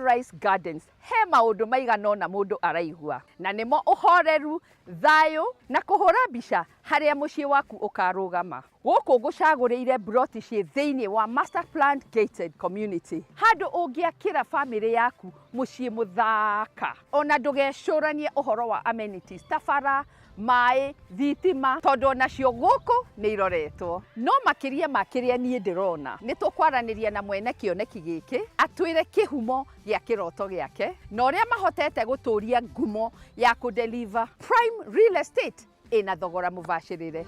Rice Gardens he maundu maigana na mundu araigua na nimo uhoreru thayo na kuhura mbica haria mucii waku ukarugama guku gucagurire broti cie thiini wa master planned gated community handu ungiakira family yaku mucii muthaka ona ndugecuranie uhoro wa amenities tafara mai thitima tondu nacio guku ni iroretwo no makiria nie ndirona ni tukwaraniria na mwene kioneki giki atwire kihumo gia kiroto giake na uria mahotete guturia ngumo ya kudeliver prime real estate ina thogora mubashirire.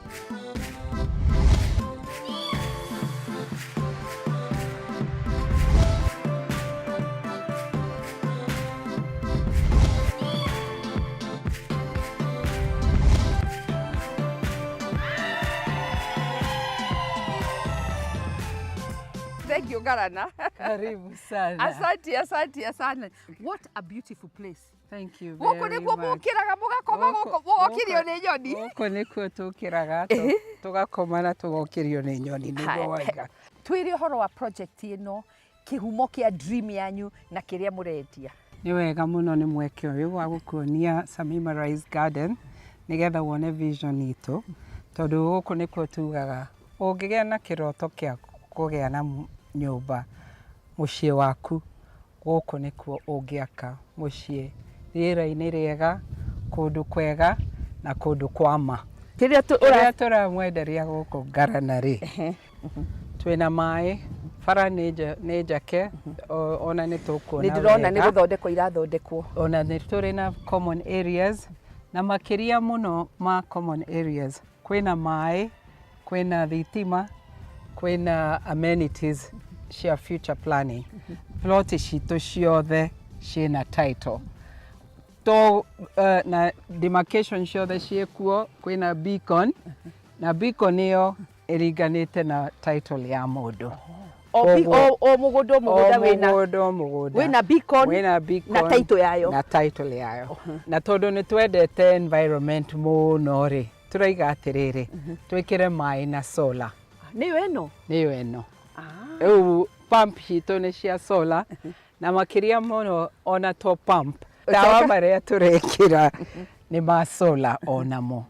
Thank you, Garana. Karibu sana. Asante sana. What a beautiful place. Thank you very much. Guku nikuo mukiraga mugakoma gukirio ni nyoni. Guku nikuo tukiraga tugakoma na tugokirio ni nyoni niguo wega. Twire horo wa project ino kihumo kia dream yanyu na kiria murendia. Ni wega muno ni mweke uyu wa gukuonia Samima Rice Garden nigetha wone vision itu tondu guku nikuo tugaga ungigia na kiroto kia kugea na nyumba mucii waku guku nikuo ungiaka mucii rira-ini riega kundu kwega na kundu kwama kiria turamwenderia guku Garana ri twina mai bara ni njake ona ni tukuona ni ndirona ni guthondekwo irathondekwo ona ni turi na common areas na makiria muno ma common areas kwina mai kwina thitima kwina amenities cia future planning plot citu ciothe ciina title to na demarcation ciothe ciekuo kwina beacon na beacon iyo iriganite na title ya mundu o muguda wina beacon na title yayo na tondu ni twendete environment muno ri turaiga atiriri twikire mai na solar niyo eno eu pump hito ni cia solar na makiria muno ona to pump dawa maria turekira ni ma solar onamo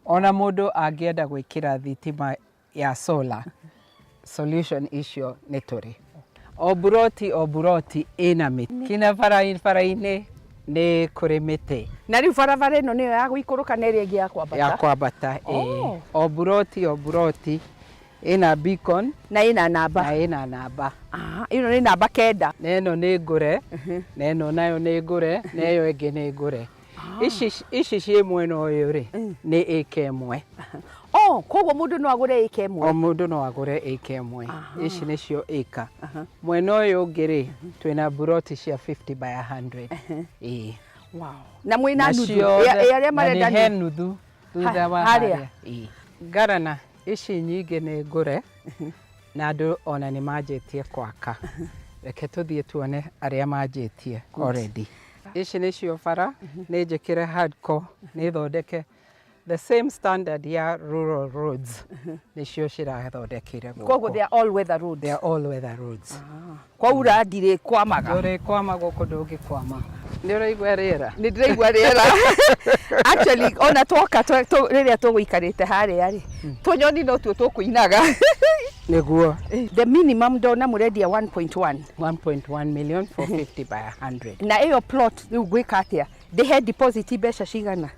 ona mundu angienda gwikira thitima ya solar solution issue ni turi o buroti ina miti kina faraine ni kuri miti na riu barabara ino niyo ya guikuruka na iri ya kwambata o buroti ina beacon na ina namba ino ni namba kenda neno ni ngure neno nayo ni ngure neyo ingi ni ngure ici cie mwena uyu ri ni eke imwe koguo mundu no agure eke imwe o mundu no agure eke imwe ici nicio eka mwena uyu ungi ri twina buroti cia 50 by 100 wow na mwina nuthu aria marenda ni nuthu thutha wa haria Garana ici nyingi ni ngure na andu ona ni manjitie kwaka reke tuthie tuone aria manjitie already ici nicio bara ni njikire hardcore ni thondeke the same standard ya rural roads nicio cirathondekire koguo they are all weather roads kwaura ndire kwama guku ndungikwama ni uraigua riera ni ndiraigua riera actually ona twoka riria tuguikarite haria ri tunyoni no tuo tukuinaga niguo the minimum dona murendia 1.1 million for 50 by 100 na iyo plot riu gwika atia they deposit beca cigana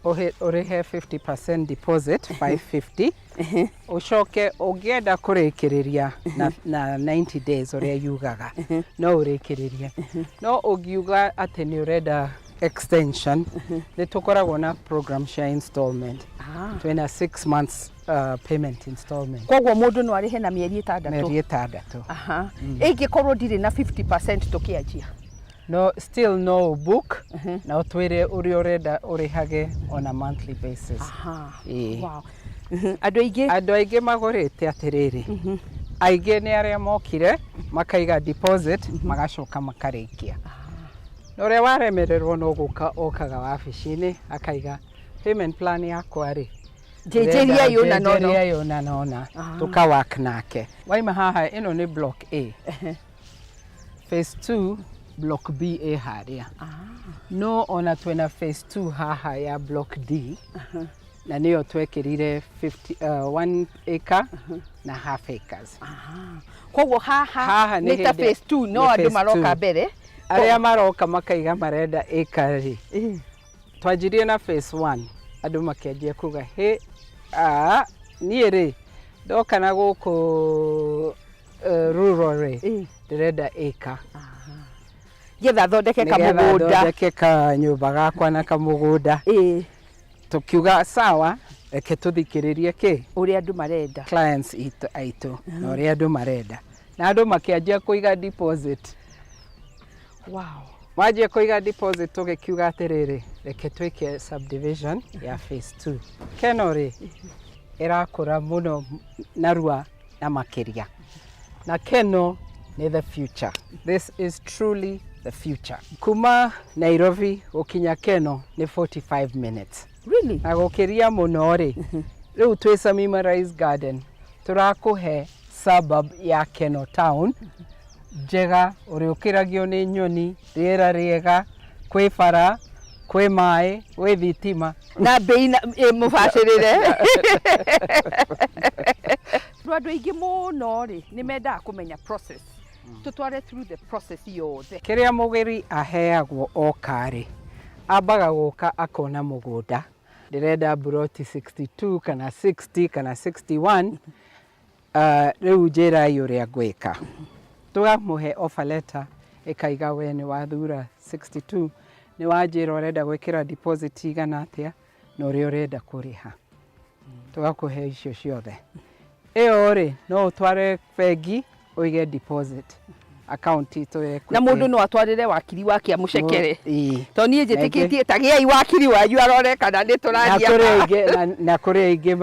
urihe 50% deposit 550 ucoke ungienda kurikiriria na 90 days uria yugaga no urikiririe no ugiuga ati ni urenda extension ni tukoragwo na program cia installment twina 6 months payment installment koguo mundu no arihe na mieri 6 ingikorwo ndire na 50% tukianjia no still no book na utwire uri urenda urihage on a monthly basis wow andu aige magurite atiriri aige ni aria mokire makaiga deposit magacoka makarikia nore waremererwo no guka okaga wabici-ini akaiga payment plan yakwa ri jejeria yona nona tukawak nake waima haha ino ni block A phase 2 block B ĩ harĩa. No ona twĩna phase 2 haha ya block D. Na nĩyo twekĩrire 1 acre na half acres. Koguo haha nĩ ta phase 2 no andũ maroka mbere. Arĩa maroka makaiga marenda acre rĩ. Twanjirie na phase 1 andũ makĩanjia kuga niĩ rĩ ndoka na gũkũ rural rĩ ndĩrenda acre. Getha thondeke kamũgũnda. Thondeke kanyũmba gakwa na kamũgũnda. Tukiuga sawa reke tuthikĩrĩrie ũrĩa andũ marenda. Clients aitũ na ũrĩa andũ marenda. Na andũ makĩanjia kũiga deposit. Wow. Majia kũiga deposit tũgĩkiuga atĩrĩrĩ reke twĩke subdivision ya phase 2. Keno rĩ ĩrakũra mũno narua na makĩria. Na Keno nĩ the future. This is truly the future. Kuma Nairobi gũkinya Keno nĩ 45 minutes. Really? Na gũkĩria mũno rĩ rĩu twĩ Samima Rice Garden tũrakũhe suburb ya Keno Town njega ũrĩũkĩragio nĩ nyoni, rĩera rĩega, kwĩ bara, kwĩ maĩ, kwĩ thitima na bei mũbacĩrĩre. Andũ aingĩ mũno rĩ nĩ mendaga kũmenya process. Tũtware through the process yothe. Kĩrĩa mũgũri aheagwo oka rĩ ambaga gũka akona mũgũnda ndĩrenda buroti 62 kana 60 kana 61 rĩu njĩrai ũrĩa ngwĩka. Tũkamũhe offer letter ĩkaiga we nĩ wathura 62 nĩ wanjĩra ũrenda gwĩkĩra deposit igana atĩa na ũrĩa ũrenda kũrĩha. Tũgakũhe icio ciothe. Ĩyo rĩ no ũtware bengi ũige deposit account itũ na mũndũ no atwarĩre wakiri wake amũcekere. To niĩ njĩtĩkĩtie ta gĩai wakiri wanyu arore kana nĩ tũraria. Na kũrĩ aingĩ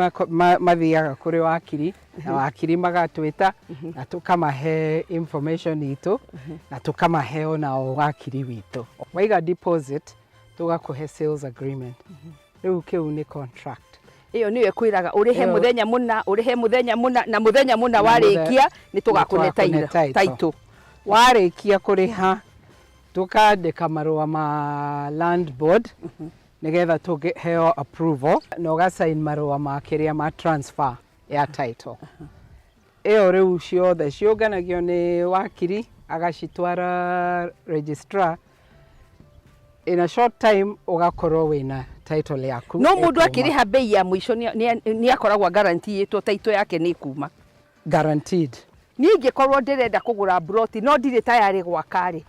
mathiaga kũrĩ wakiri na wakiri magatwĩta na tũkamahe information itũ na tũkamahe ona wakiri witũ. Waiga deposit tũgakũhe sales agreement. Rĩu kĩu nĩ contract. Iyo niyo kwiraga urihe muthenya muna urihe muthenya muna na muthenya muna warĩkia nĩ tũgakũne title. Warĩkia kũrĩha tukandĩka marũa ma land board nĩgetha tũheo approval na ũgasign marũa ma kĩrĩa ma transfer ya title. Iyo rĩu ciothe ciũnganagio nĩ wakiri agacitwara registrar. In a short time ugakorwo wina title yaku. No mũndũ akĩrĩha bei ya mũico nĩ akoragwo guarantee ĩtwo title yake nĩ kuma. Guaranteed. Niĩ ingĩkorwo ndĩrenda kũgũra broti no ndirĩ tayari gwaka rĩ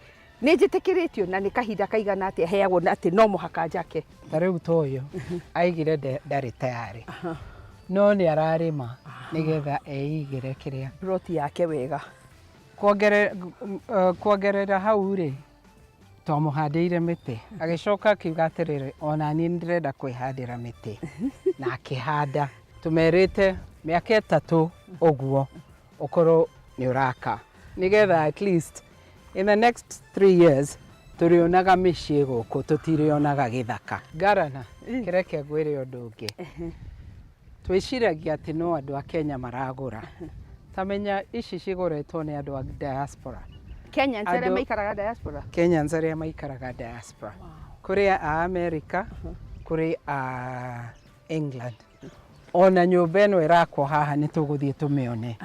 nĩ njĩtĩkĩrĩtio na nĩ kahinda kaigana atĩa heagwo atĩ no mũhaka njake. Tarĩu toyo aigire ndarĩ tayari no nĩ ararĩma nĩgetha eigĩre kĩrĩa broti yake wega. Kuongerera hau rĩ twamuhandĩire mĩtĩ agĩcoka akiuga atĩrĩrĩ ona niĩ ndĩrenda kwĩhandĩra mĩtĩ na akĩhanda. Tũmerĩte mĩaka 3 ũguo ũkorwo nĩ ũraka nĩgetha at least in the next 3 years tũrĩonaga mĩciĩ gũkũ tũtirĩonaga gĩthaka. Garana kĩreke ngwĩre ũndũ ũngĩ twĩciragia atĩ no andũ a Kenya maragũra. Tamenya ici cigũretwo nĩ andũ a diaspora. Kenyans arĩa maikaraga diaspora. Kenyans arĩa maikaraga diaspora. Kũrĩ a America, kũrĩ a England. Ona nyũmba ĩno ĩrakwo haha nĩ tũgũthiĩ tũmĩone.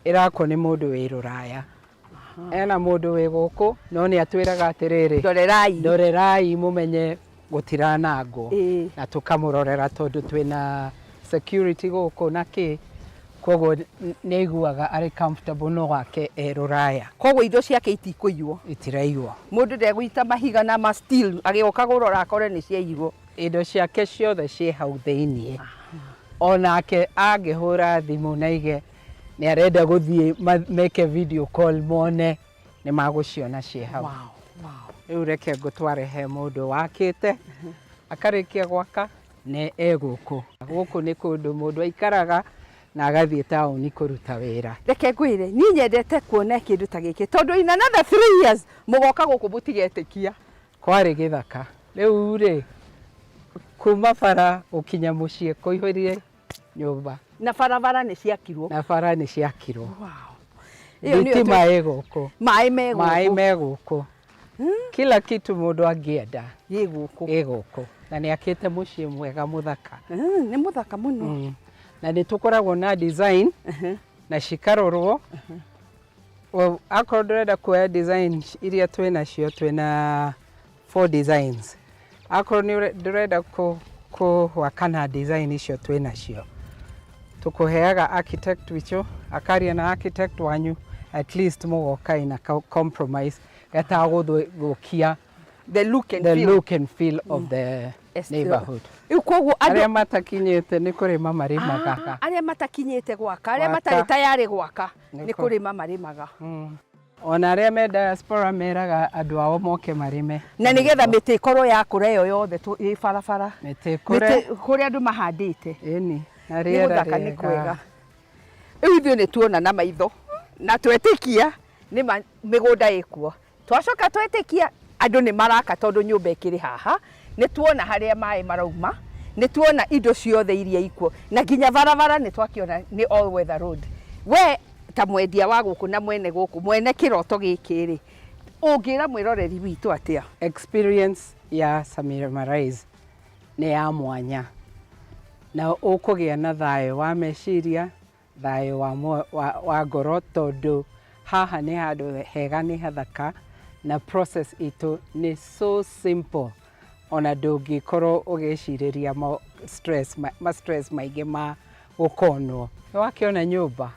Ĩrakwo nĩ mũndũ wĩ Rũraya. Ena mũndũ wĩ gũkũ no nĩ atwĩraga atĩrĩrĩ ndorerai mũmenye gũtiranangwo na tũkamũrorera tondũ twĩna security gũkũ na kĩ koguo nĩ aiguaga arĩ comfortable no wake Rũraya. Koguo indo ciake itikũiywo. Itiraiywo. Mũndũ ndegũita mahiga na ma steel agĩoka gũrora akore nĩ ciaiywo. Indo ciake ciothe ciĩ hau thĩinĩ. Onake angĩhũra thimũ na ige nĩ arenda gũthiĩ meke video call mone nĩ magũciona ciĩ hau. Rĩu reke ngũtware he mũndũ wakĩte akarĩkia gwaka nĩ egũkũ. Gũkũ nĩ kũndũ mũndũ aikaraga na agathiĩ taũni kũruta wĩra. Reke ngwĩre niĩ nyendete kuona kĩndũ ta gĩkĩ tondũ in another 3 years mũgoka gũkũ mũtigetĩkia. Kwarĩ gĩthaka. Rĩu rĩ kuma bara ũkinya mũciĩ kũihũrie nyũmba. Na barabara nĩ ciakirwo. Na bara nĩ ciakirwo. Wow. Thitima ĩ gũkũ. Maĩ me gũkũ. Maĩ me gũkũ. Kila kitu mundu angienda giguku na ni akite mucii mwega muthaka ni muthaka muno na ni tukoragwo na design na cikarorwo akorwo ndurenda kuoya design iria twina cio twina 4 designs akorwo ni ndurenda kuhwakana design icio twina cio tukuheaga architect wicho akaria na architect wanyu at least mugoka ina compromise gataguthukia the look and feel of the neighborhood. Koguo aria matakinyite ni kurima marimaga aria matakinyite gwaka aria matari tayari gwaka ni kurima marimaga ona aria me diaspora meraga andu ao moke marime na nigetha miti ikorwo yakura yo yothe i barabara miti kure andu mahandite eni na riera ni kwega ithuĩ nĩ tuona na maitho na twetĩkia nĩ mĩgũnda ĩkuo twacoka twetĩkia andũ nĩ maraka tondũ nyũmba ĩkĩrĩ haha nĩ tuona harĩa maĩ marauma nĩ tuona indo ciothe iria ikuo na nginya barabara nĩ twakiona nĩ all weather road we ta mwendia wa gũkũ na mwene gũkũ mwene kĩroto gĩkĩ rĩ ũngĩra mwĩroreri witũ atĩa experience ya Samira Rise nĩ ya mwanya na ũkũgĩa na thayũ wa meciria thayũ wa ngoro tondũ haha nĩ handũ hega nĩ hathaka na process itu nĩ so simple ona ndũngĩkorwo ũgĩcirĩria stress maingĩ ma gũkonwo wakiona nyũmba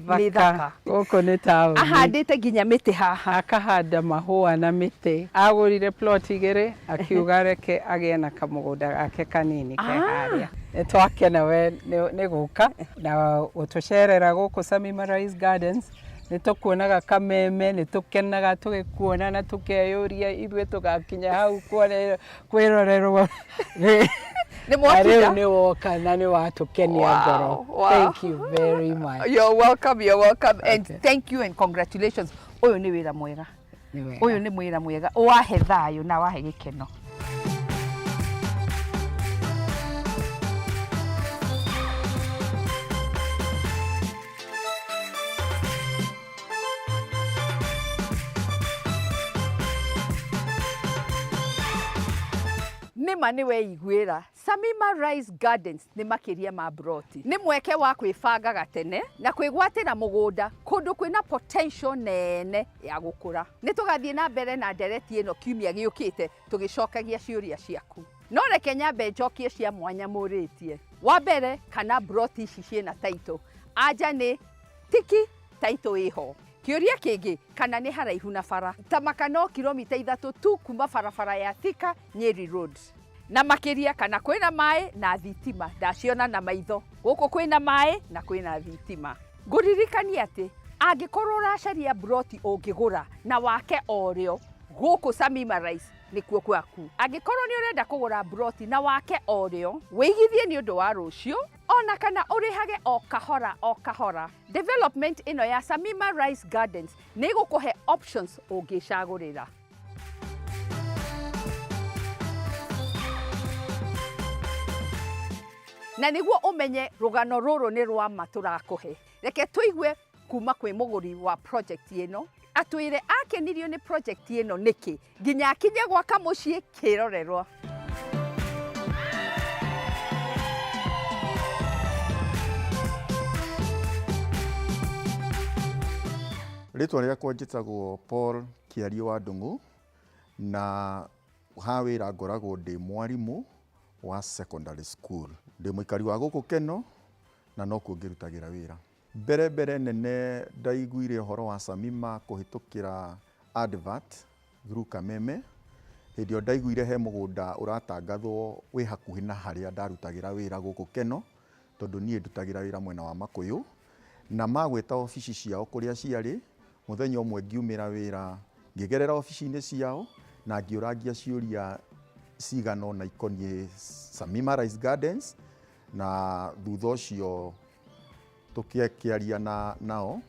thaka gũkũ nĩ taũni ahandĩte nginya mĩtĩ haha akahanda mahũa na mĩtĩ agũrire plot igĩrĩ akiuga reke agĩe na kamũgũnda gake kanini ke harĩa nĩtwakena we nĩ gũka na gũtũcerera gũkũ Samira Rise Gardens nĩtũkuonaga kameme nĩtũkenaga tũgĩkuona na tũkeyũria ithuĩ tũgakinya hau kwĩrorerwo Rĩu nĩ woka na nĩ watũkenia ngoro. Thank you very much. You're welcome and thank you and congratulations. Ũyũ nĩ wĩra mwega. Ũyũ nĩ wĩra mwega. Wahe thayũ na wahe gĩkeno. Nima ni weiguira Samira Rise Gardens ni makiria ma broti ni mweke wa kwibanga gatene na kwigwatira mugunda kundu kwina potential nene ya gukura ni tugathie na mbere na ndereti ino kiumia giukite tugicokagia ciuria ciaku no reke nyambe njokie cia mwanya muritie wa mbere kana broti ici ciena title aja ni tiki title iho kiuria kingi kana ni haraihu na bara tamaka no kilomita 3 tu kuma barabara ya Thika Nyeri Road na makiria kana kwina mai na thitima ndaciona na maitho guku kwina mai na kwina thitima nguririkania ati angikorwo uracaria broti ungigura na wake oreo guku Samira Rise ni kuo kwaku angikorwo ni urenda kugura broti na wake oreo weigithie ni undu wa rucio ona kana urihage o kahora development ino ya Samira Rise Gardens ni gukuhe options ungicagurira na niguo umenye rugano ruru ni rwa maturakuhe reke tuigue kuma kwi muguri wa project ino atwire akenirio ni project ino niki nginya akinye gwaka mucii kirorerwa Ritwa riakwa njitagwo Paul Kiario wa Ndungu na ha wira ngoragwo ndi mwarimu wa secondary school ndi muikari wa guku Keno na no kungirutagira wira mbere nene ndaiguire horo wa Samira kuhitukira advert through Kameme hindio ndaiguire he mugunda uratangathwo wi hakuhi na haria ndarutagira wira guku Keno tondu nie ndutagira wira mwena wa Makuyu na magweta ofici ciao kuria ciari muthenya umwe ngiumira wira ngigerera ofici-ini ciao na ngiuragia ciuria cigano na ikonie Samira Rise Gardens na thutha ucio tukiaria nao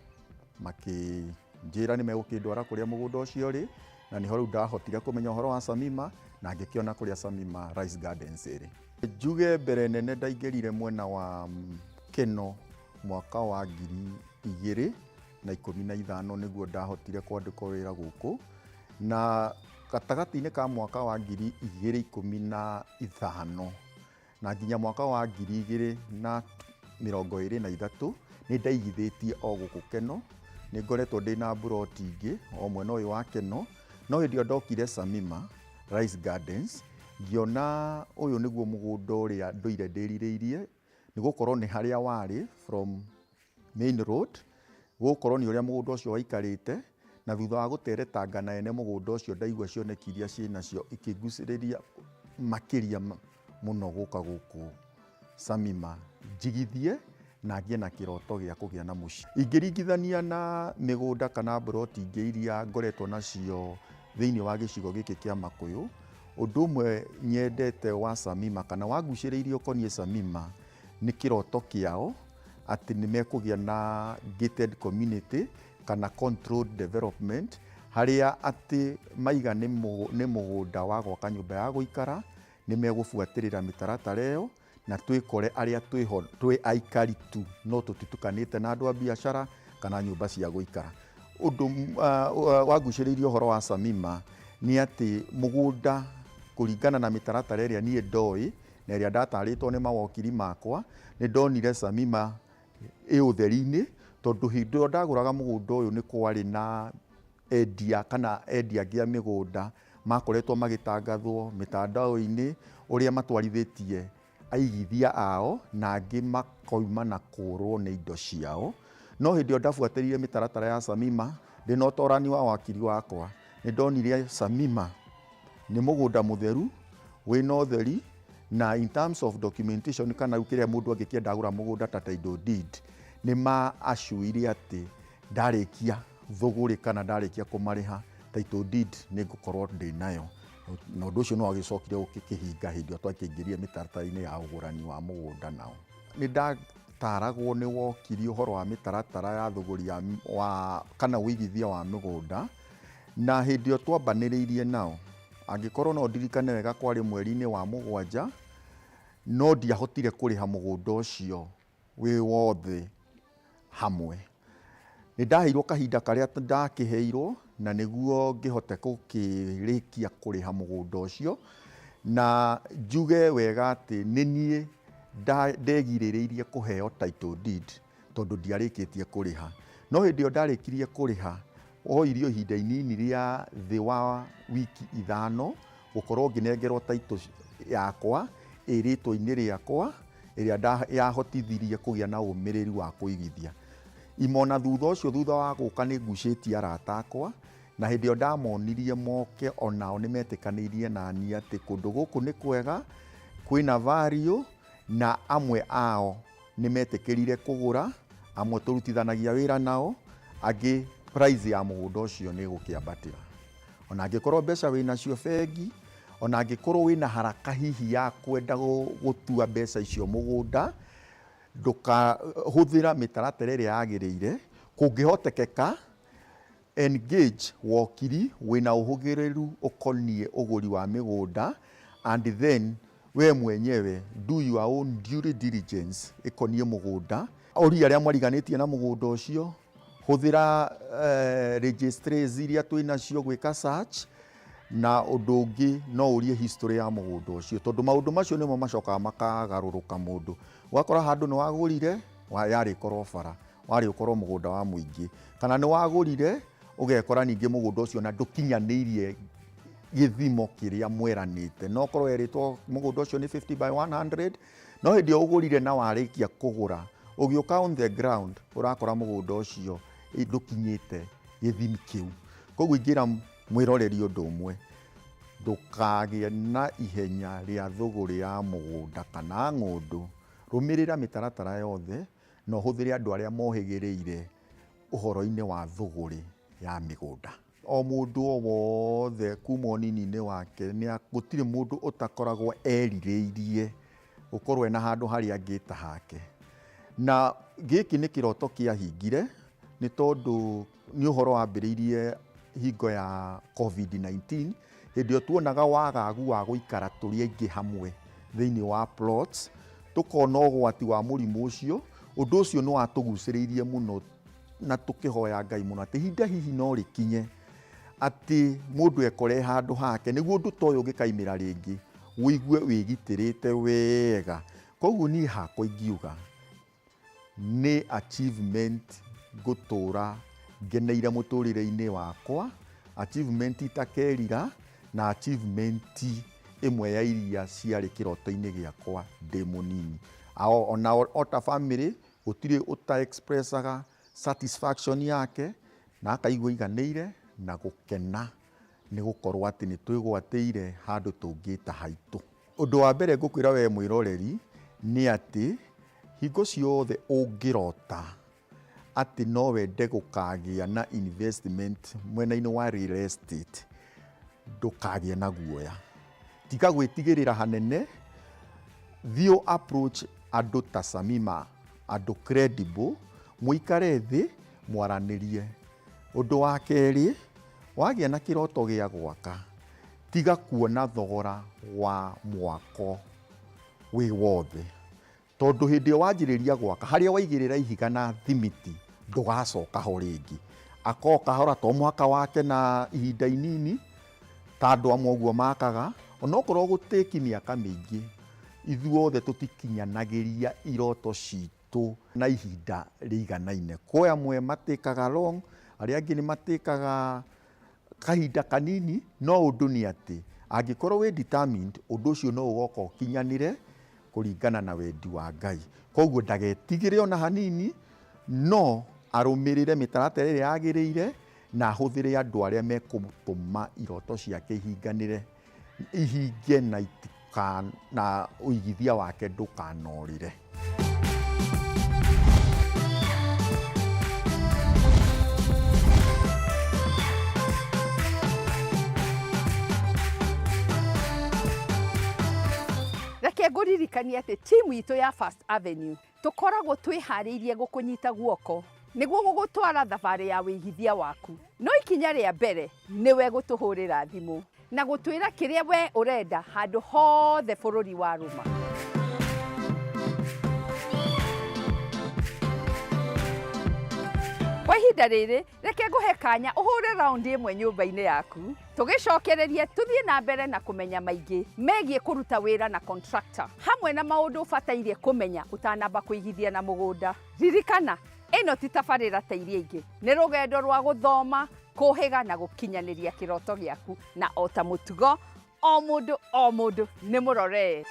makinjira ni megukindwara kuria mugunda ucio ri na ni horu ndahotire kumenya horo wa Samira na ngikiona kuria Samira Rise Gardens ri njuge mbere nene ndaingirire mwena wa Keno mwaka wa 2015 niguo ndahotire kwandikwo wira guku na gatagati-inĩ ka mwaka wa 2015 na nginya mwaka wa 2023 nĩ ndaigithĩtie o gũkũ Keno. Nĩ ngoretwo ndĩna mburoti ingĩ o mwena ũyũ wa Keno, no hĩndĩ ĩyo ndokire Samima Rice Gardens ngĩona ũyũ nĩguo mũgũnda ũrĩa ndũire ndĩrirĩirie, nĩ gũkorwo nĩ harĩa warĩ from main road, gũkorwo nĩ ũrĩa mũgũnda ũcio waikarĩte, na thutha wa gũteretanga ene mũgũnda ũcio ndaigua cioneki iria ciĩnacio ikĩngucĩrĩria makĩria mũno gũka gũkũ Samima njigithie na ngĩe na kĩroto gĩa kũgĩa na mũciĩ. Ingĩringithania na mĩgũnda kana mburoti ingĩ iria ngoretwo nacio thĩinĩ wa gĩcigo gĩkĩ kĩa Makũyũ, ũndũ ũmwe nyendete wa Samima kana wangucĩrĩirie ũkoniĩ Samima nĩ kĩroto kĩao atĩ nĩ mekũgĩa na gated community kana controlled development, harĩa atĩ maiga nĩ mũgũnda wa gwaka nyũmba ya gũikara, nĩ megũbuatĩrĩra mĩtaratara ĩyo na twĩkore arĩa twĩho twĩ aikari tu, no tũtitukanĩte na andũ a biacara kana nyũmba cia gũikara. Ũndũ wangucĩrĩirie ũhoro wa Samima nĩ atĩ mũgũnda kũringana na mĩtaratara ĩrĩa niĩ ndoĩ na ĩrĩa ndatarĩtwo nĩ mawakiri makwa, nĩ ndonire Samima ĩ ũtheri-inĩ, tondũ hĩndĩ ĩyo ndagũraga mũgũnda ũyũ nĩ kwarĩ na endia kana endia angĩ a mĩgũnda makoretwo magĩtangathwo mĩtandao-inĩ ũrĩa matwarithĩtie aigithia ao na angĩ makoima na kũrwo nĩ indo ciao. No hĩndĩ ĩyo ndabuatĩrĩire mĩtaratara ya Samima ndĩna ũtorani wa wakiri wakwa, nĩ ndonire Samima nĩ mũgũnda mũtheru wĩna ũtheri, na in terms of documentation kana kĩrĩa mũndũ angĩkĩenda agũra mũgũnda ta title deed, nĩ maacuire atĩ ndarĩkia thũgũrĩ kana ndarĩkia kũmarĩha title deed nĩ ngũkorwo ndĩnayo, na ũndũ ũcio no wagĩcokire gũkĩhinga hĩndĩ ĩyo twakĩingĩrire mĩtaratara-inĩ ya ũgũrani wa mũgũnda nao. Nĩ ndataragwo nĩ wokiri ũhoro wa mĩtaratara ya thũgũri wa kana ũigithia wa mĩgũnda, na hĩndĩ ĩyo twambanĩrĩirie nao, angĩkorwo no ndirikane wega kwarĩ mweri-inĩ wa Mũgwanja, no ndiahotire kũrĩha mũgũnda ũcio wĩ wothe hamwe. Nĩ ndaheirwo kahinda karĩa ndakĩheirwo na nĩguo ngĩhote gũkĩrĩkia kũrĩha mũgũnda ũcio, na njuge wega atĩ nĩ niĩ ndegirĩrĩirie kũheo title deed tondũ ndiarĩkĩtie kũrĩha. No hĩndĩ ĩyo ndarĩkirie kũrĩha, oirio ihinda inini rĩa thĩ wa wiki 5 gũkorwo ngĩnengerwo title yakwa ĩrĩtwo-inĩ rĩakwa ĩrĩa yahotithirie kũgĩa na ũmĩrĩru wa kũigithia. Imona thutha ũcio, thutha wa gũka nĩ ngucĩtie arata akwa, na hĩndĩ ĩyo ndamonirie moke onao nĩ metĩkanĩirie na niĩ atĩ kũndũ gũkũ nĩ kwega, kwĩna value, na amwe ao nĩ metĩkĩrire kũgũra, amwe tũrutithanagia wĩra nao, angĩ price ya mũgũnda ũcio nĩ gũkĩambatĩra. Ona angĩkorwo mbeca wĩnacio bengi, ona angĩkorwo wĩna haraka hihi ya kwenda gũtua mbeca icio mũgũnda, ndũkahũthĩra mĩtaratara ĩrĩa yagĩrĩire. Kũngĩhotekeka engage wokiri wĩna ũhũgĩrĩru ũkoniĩ ũgũri wa mĩgũnda, and then we mwenyewe do your own due diligence ĩkoniĩ mũgũnda. Ũria arĩa mariganĩtie na mũgũnda ũcio, hũthĩra registries iria twĩnacio gwĩka search, na ũndũ ũngĩ no ũrie history ya mũgũnda ũcio, tondũ maũndũ macio nĩmo macokaga makagarũrũka mũndũ. Wakora handũ nĩ wagũrire yarĩ korwo bara, warĩ ũkorwo mũgũnda wa mũingĩ, kana nĩ wagũrire ũgekora ningĩ mũgũnda ũcio na ndũkinyanĩirie gĩthimo kĩrĩa mweranĩte. No korwo erĩtwo mũgũnda ũcio nĩ 50 by 100, no hĩndĩ ĩyo ũgũrire na warĩkia kũgũra, ũgĩũka on the ground ũrakora mũgũnda ũcio ndũkinyĩte gĩthimi kĩu. Koguo ingĩra mwĩroreri ũndũ ũmwe, ndũkagĩe na ihenya rĩa thũgũrĩ ya mũgũnda kana ng'ũndũ. Rũmĩrĩra mĩtaratara yothe na ũhũthĩre andũ arĩa mohĩgĩrĩire ũhoro-inĩ wa thũgũrĩ ya mĩgũnda. O mũndũ o wothe kuma ũnini-inĩ wake, gũtirĩ mũndũ ũtakoragwo erirĩirie gũkorwo ena handũ harĩa angĩta hake. Na gĩkĩ nĩ kĩroto kĩahingire, nĩ tondũ nĩ ũhoro wambĩrĩirie hingo ya COVID-19, hĩndĩ ĩyo tuonaga wagagu wa gũikara tũrĩ aingĩ hamwe thĩinĩ wa plots, tũkona ũgwati wa mũrimũ ũcio. Ũndũ ũcio nĩ watũgucĩrĩirie mũno na tũkĩhoya Ngai mũno atĩ ihinda hihi no rĩkinye ati mundu ekore handu hake niguo ndu toyo ngikaimira ringi wigue wigitirite wega koguo ni hakwa ingiuga ni achievement gutura ngeneire muturire-ini wakwa achievement itakerira na achievement imwe ya iria ciari kiroto-ini giakwa ndi munini ona ota family gutire uta expressaga satisfaction yake na akaigua iganĩire na gukena ni gukorwo ati ni twigwateire handu tungita haitu. Undu wa mbere ngukwira we mwiroreri ni ati hingo ciothe ungirota ati no wende gukagia na investment mwena-ini wa real estate ndukagie na guoya, tiga gwitigirira hanene, thio approach andu ta Samima, andu credible, muikare thi mwaranirie. Undu wa keri, wagia na kiroto gia gwaka, tiga kuona thogora wa mwako wi wothe, tondu hindi wanjiriria gwaka haria waigirira ihiga na thimiti ndugacoka ho ringi, akoka hora to mwaka wake na ihinda inini tandu amwe guo makaga onokorwo guteki miaka mingi ithuothe tutikinyanagiria iroto citu na ihinda riganaine. Kwe amwe matikaga long, aria angi ni matikaga kahinda kanini, no undu ni ati angikorwo we determined undu ucio no ugoka ukinyanire kuringana na wendi wa Ngai. Koguo ndagetigire ona hanini, no arumirire mitaratara iria yagiriire na ahuthire andu aria mekutuma iroto ciake ihinganire ihinge na uigithia wake ndukanorire. Reke nguririkanie ati timu itu ya First Avenue tukoragwo twihariirie gukunyita guoko niguo gugutwara thabari ya wigithia waku. No ikinya ria mbere niwe gutuhurira thimu na gutwira kiria we urenda handu hothe bururi wa Ruma. Kwa ihinda riri reke nguhe kanya uhure raundi imwe nyumba-ini yaku, tugicokererie tuthie na mbere na kumenya maingi megie kuruta wira na contractor hamwe na maundu ubatairie kumenya utanamba kuigithia na mugunda. Ririkana ino ti tabarira ta iria ingi, ni rugendo rwa guthoma, kuhiga na gukinyaniria kiroto giaku, na ota mutugo o mundu ni murore.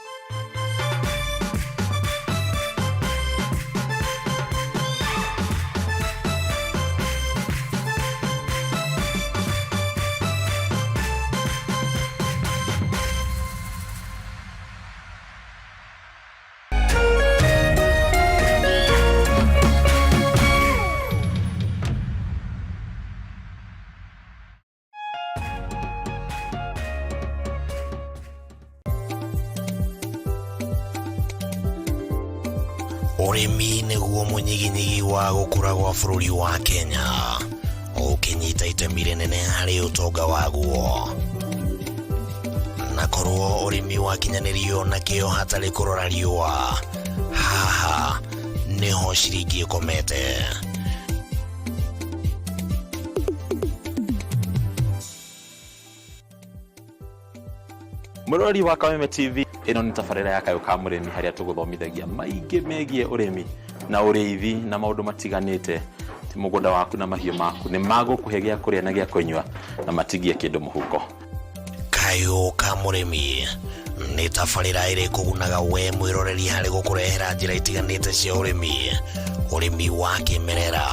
Urimi niguo munyiginyigi wa gukura gwa bururi wa Kenya, ukinyita itemi rinene hari utonga waguo. Na korwo urimi wakinyanirio na kio hatari kurora riua, haha niho ciringi ikomete. Murori wa Kameme TV, ino ni tabarira ya Kayũ ka Mũrĩmi haria tuguthomithagia maingi megie urimi na uriithi na maundu matiganite. Ti mugunda waku na mahiũ maku ni magukuhe gia kuria na gia kunywa na matigie kindu muhuko. Kayũ ka Mũrĩmi ni tabarira iri kugunaga we mwiroreri hari gukurehera njira itiganite cia urimi wa kimerera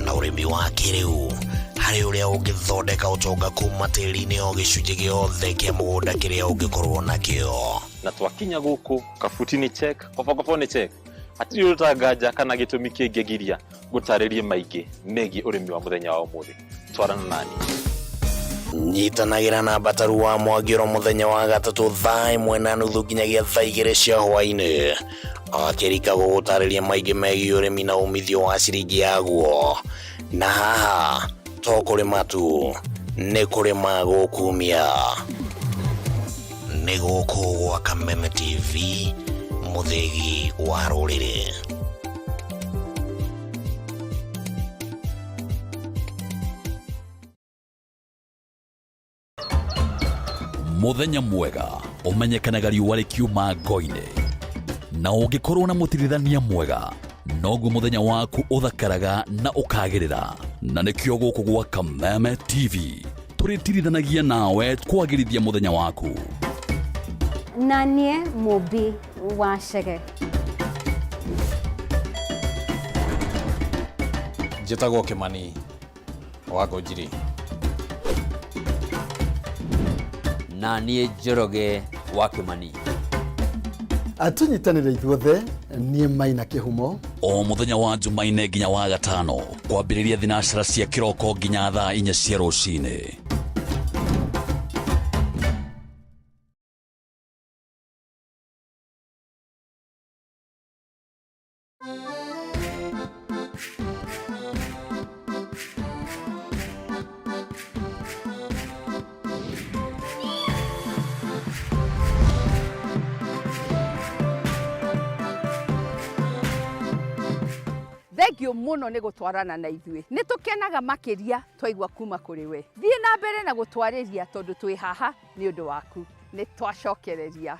na urimi wa kiriu, hari uria ungithondeka utonga kuma tiri-ini o gicunji giothe kia mugunda kiria ungikorwo nakio. Na twakinya guku kabutini check, kobokoboni check, atiri utanganja kana gitumi kingigiria gutaririe maingi megie urimi wa muthenya wa umuthi. Twarana nani nyitanagira na bataru wa Mwagiro muthenya wa gatatu thaa imwe na nuthu nginyagia thaa igiri cia hwaini, akirika gugutariria maingi megie urimi na umithio wa ciringi yaguo. Na haha to kurima tu, ni kurima gukumia. Ni guku gwa Kameme TV, muthegi wa ruriri. muthenya mwega umenyekanaga riũa rĩkiuma ngo-inĩ, na ũngĩkorwo na mũtirithania mwega noguo muthenya waku uthakaraga na ukagĩrĩra. Na nĩkĩo gũkũ gwa Kameme TV tũrĩtirithanagia nawe kwagĩrithia muthenya waku. Na niĩ Mũmbi wa Chege. Njĩtagwo Kĩmani wa Ngũnjiri. Na niĩ Njoroge wa Kĩmani. Atunyitanĩre ithuothe niĩ Maina Kĩhumo. O muthenya wa Jumaine nginya wa Gatano kwambĩrĩria thinacara cia kĩroko nginya thaa 4 cia rũcinĩ. Thengio muno nĩ gũtwarana na ithuĩ. Nĩ tũkenaga makĩria twaigua kuma kũrĩ we. Thiĩ na mbere na gũtwarĩria tondũ twĩ haha nĩ ũndũ waku. Nĩ twacokereria.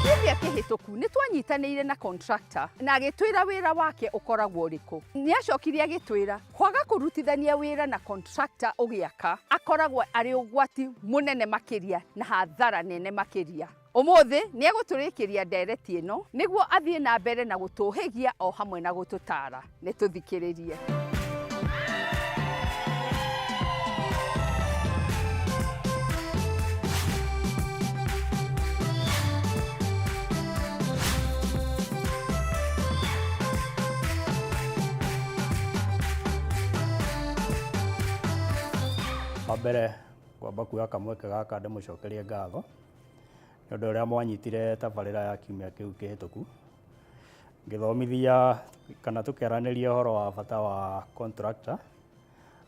Kĩrĩa kĩhĩtũku nĩ twanyitanĩire na contractor na agĩtwĩra wĩra wake ũkoragwo ũrĩkũ. Nĩ acokirie agĩtwĩra kwaga kũrutithania wĩra na contractor ũgĩaka akoragwo arĩ ũgwati mũnene makĩria na hathara nene makĩria. Ũmũthĩ nĩ egũtũrĩkĩria ndereti ĩno nĩguo athiĩ na mbere na gũtũhĩgia o hamwe na gũtũtara. Nĩ tũthikĩrĩrie. Wambere kwamba kuoya kamweke gaka ndĩmũcokerie ngatho nĩ ũndũ ũrĩa mwanyitire tabarĩra ya kiumia kĩu kĩhĩtũku ngĩthomithia kana tũkĩaranĩria ũhoro wa bata wa contractor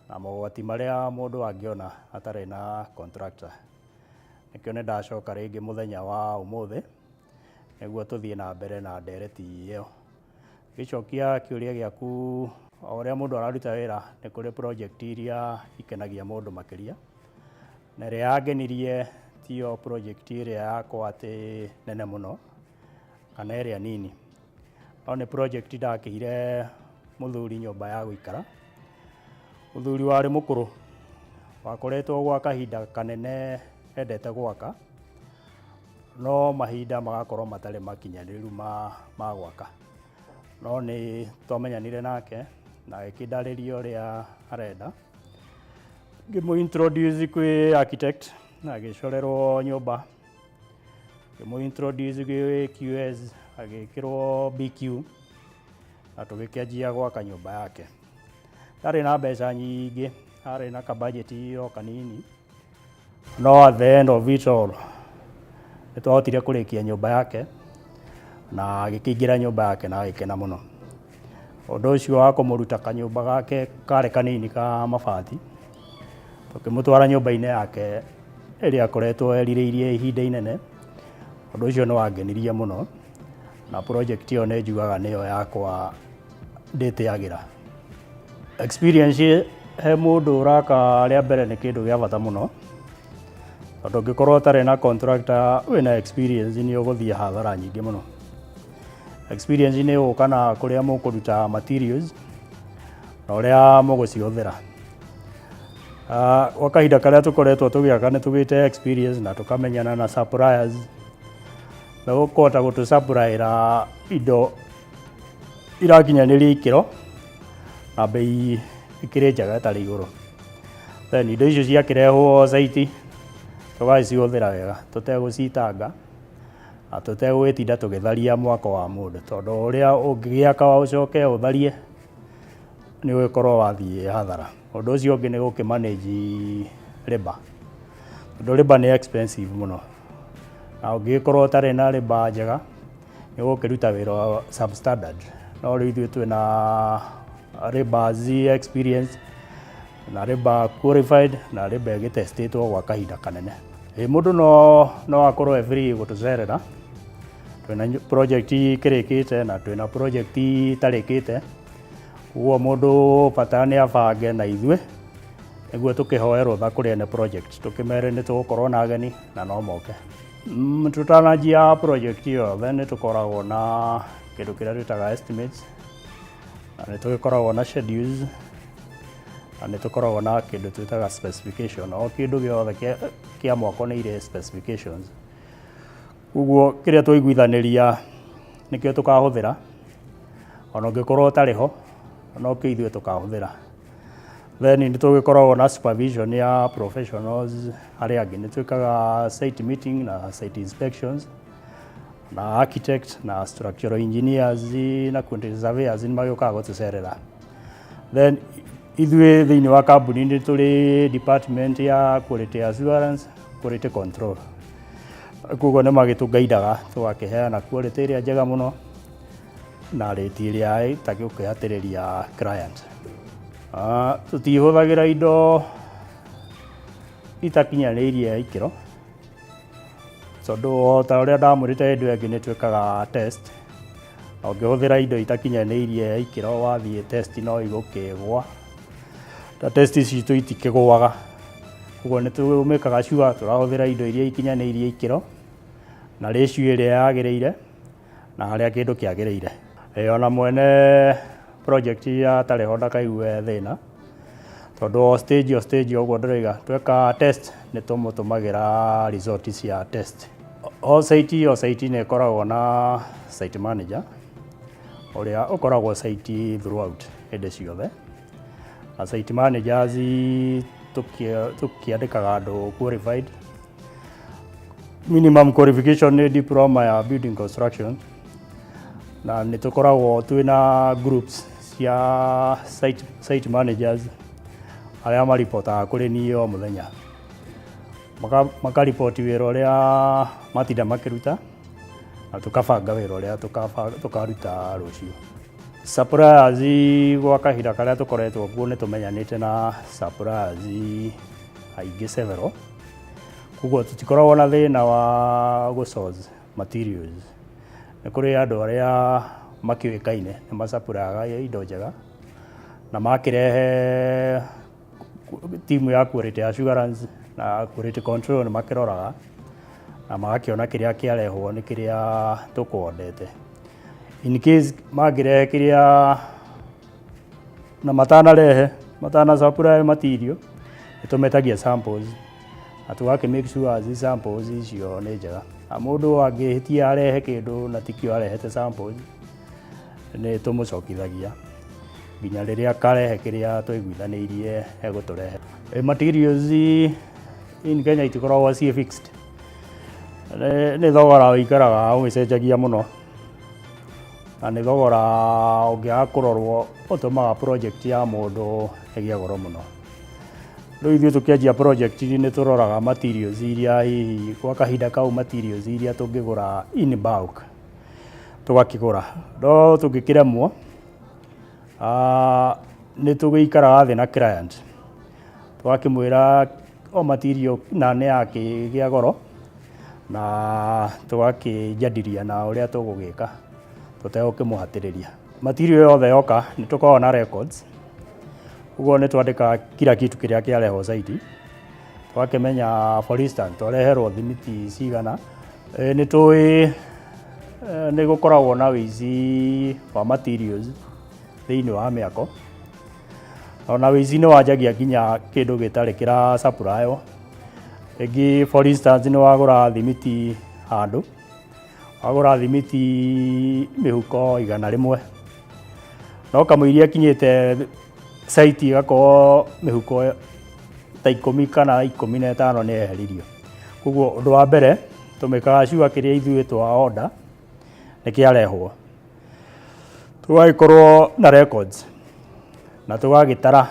na mogwati marĩa mũndũ angĩona atarĩ na contractor. Nĩkĩo nĩ ndacoka rĩngĩ mũthenya wa ũmũthĩ nĩguo tũthiĩ na mbere na ndereti ĩyo. Gĩcokia kĩũria gĩaku o ũrĩa mũndũ araruta wĩra nĩ kũrĩ project iria ikenagia mũndũ makĩria, na ĩrĩa yangenirie tiyo project ĩrĩa yakwa atĩ nene mũno kana ĩrĩa nini, no nĩ project ndakĩire mũthuri nyũmba ya gũikara. Mũthuri warĩ mũkũrũ wakoretwo gwa kahinda kanene endete gwaka, no mahinda magakorwo matarĩ makinyanĩru ma gwaka, no nĩ twamenyanire nake na agĩkĩndarĩria ũrĩa arenda. Ngĩmũ introduce kwĩ architect na agĩcorerwo nyũmba, ngĩmũ introduce gwĩ QS agĩkĩrwo BQ na tũgĩkĩanjia gwaka nyũmba yake. Ndarĩ na mbeca nyingĩ, arĩ na kabajeti o kanini, no at the end of it all nĩ twahotire kũrĩkia nyũmba yake na agĩkĩingĩra nyũmba yake na agĩkena mũno. Ũndũ ũcio wa kũmũruta kanyũmba gake karĩ kanini ka mabati, tũkĩmũtwara nyũmba-inĩ yake ĩrĩa akoretwo erirĩirie ihinda inene. Ũndũ ũcio nĩ wangenirie mũno na project ĩyo nĩ njugaga nĩyo yakwa ndĩtĩagĩra. Experience he mũndũ ũraka rĩa mbere nĩ kĩndũ gĩa bata mũno, tondũ ũngĩkorwo ũtarĩ na contractor wĩna experience nĩ ũgũthiĩ hathara nyingĩ mũno. Experience nĩ ũka na kũrĩa mũkũruta materials na ũrĩa mũgũcihũthĩra. Gwa kahinda karĩa tũkoretwo tũgĩaka nĩ tũgĩte experience na tũkamenyana na suppliers na gũkũhota gũtũsupplyĩra indo irakinyanĩria ikĩro na bei ikĩrĩ njega ĩtarĩ igũrũ. Then indo icio ciakĩrehwo site tũgacihũthĩra wega tũtegũcitanga na tũtegũgĩtinda tũgĩtharia mwako wa mũndũ, tondũ ũrĩa ũngĩgĩaka ũcoke ũtharie nĩ ũgĩkorwo wathiĩ hathara. Ũndũ ũcio ũngĩ nĩ gũkĩmanage labor, tondũ labor nĩ expensive mũno, na ũngĩgĩkorwo ũtarĩ na labor njega nĩ ũgũkĩruta wĩra substandard. No rĩu ithuĩ twĩna labours experience na labor qualified na labor ĩgĩtestĩtwo gwa kahinda kanene. Mũndũ no akorwo free gũtũcerera. Twĩna project ikĩrĩkĩte na twĩna project itarĩkĩte, Uguo mundu bata ni abange na ithue niguo tukihoerwo tha kuri ene project tukimere ni tugukorwo na ageni na no moke. Tutanajia project iyo then ni tukoragwo na kindu kiria twitaga estimates na ni tugikoragwo na schedules na ni tukoragwo na kindu twitaga specification. O kindu giothe kia mwako ni ire specifications. Uguo kiria twaiguithaniria nikio tukahuthira ona ngikorwo tariho no ke ithue tukahuthira. Then ni tugikoragwo na supervision ya professionals aria angi ni twikaga site meeting na site inspections na architect na structural engineers na quantity surveyors ni magiokaga gutucerera. Then ithue thiini wa kambuni ni turi department ya quality assurance, quality control. Kugo ni magitugaidaga tugakiheana quality iria njega muno na rate iria itagiukihatiriria client. Tutihuthagira indo itakinyaniirie ikiro tondu ta uria ndamurite indu ingi ni twikaga test. Ungihuthira indo itakinyaniirie ikiro wathie test no igukigwa. Ta test citu itikigwaga. Kugo ni tumikaga sure turahuthira indo iria ikinyaniirie ikiro na ratio iria yagireire na haria kindu kiagireire. Ona mwene project ya tariho ndakaigue thina tondu stage uguo ndiriga tweka test ni tumutumagira result cia test. O site ni ikoragwo na site manager uria ukoragwo site throughout hinde ciothe. Na site managers tukiandikaga andu qualified. Minimum qualification ni diploma ya building construction na ni tukoragwo twina groups cia site managers aria maripotaga kuri ni o muthenya makaripoti wira uria matinda makiruta na tukabanga wira uria tukaruta rucio. Suppliers gwa kahinda karia tukoretwo kuo ni tumenyanite na suppliers aingi several. Kuguo tutikoragwo na thina wa gu source materials. Ni kuri andu aria makiwikaine ni masapuraga indo njega na makirehe timu ya quality assurance na quality control ni makiroraga na magakiona kiria kiarehwo ni kiria tukwendete. In case magirehe kiria na matana supply material itumetagia samples na tugaki make sure as samples icio ni njega. Mundu angihitia arehe kindu na tikio arehete samples ni tumucokithagia nginya riria karehe kiria twiguithaniirie eguturehe. Materials in Kenya itikoragwo ci fixed. Ni thogora uikaraga ugicenjagia muno na ni thogora ungiaga kurorwo utumaga project ya mundu igie goro muno. Riu ithuĩ tukianjia project ni turoraga materials iria hihi kwa kahinda kau materials iria tungigura in bulk tugakigura. No tungikiremwo ni tugikaraga thi na client tugakimwira o material na ne akigia goro na tugakijadiria na uria tugugika tutegukimuhatiriria. Material yothe yoka ni tukoragwo na records. Uguo ni twandika kila kitu kiria kiareho site. Twakimenya for instance twareherwo thimiti cigana ni tui ni gukoragwo na wizi wa materials thiini wa miako. Ona wizi ni wanjagia nginya kindu gitari kira supply. Egi for instance ni wagura thimiti handu wagura thimiti mihuko 100 no kamuiria kinyite site igako mihuko ta 10 kana 15 ni eheririo. Kuguo undu wa mbere tumikaga sure kiria ithuĩ twa order ni kiarehwo. Tugagikorwo na records na tugagitara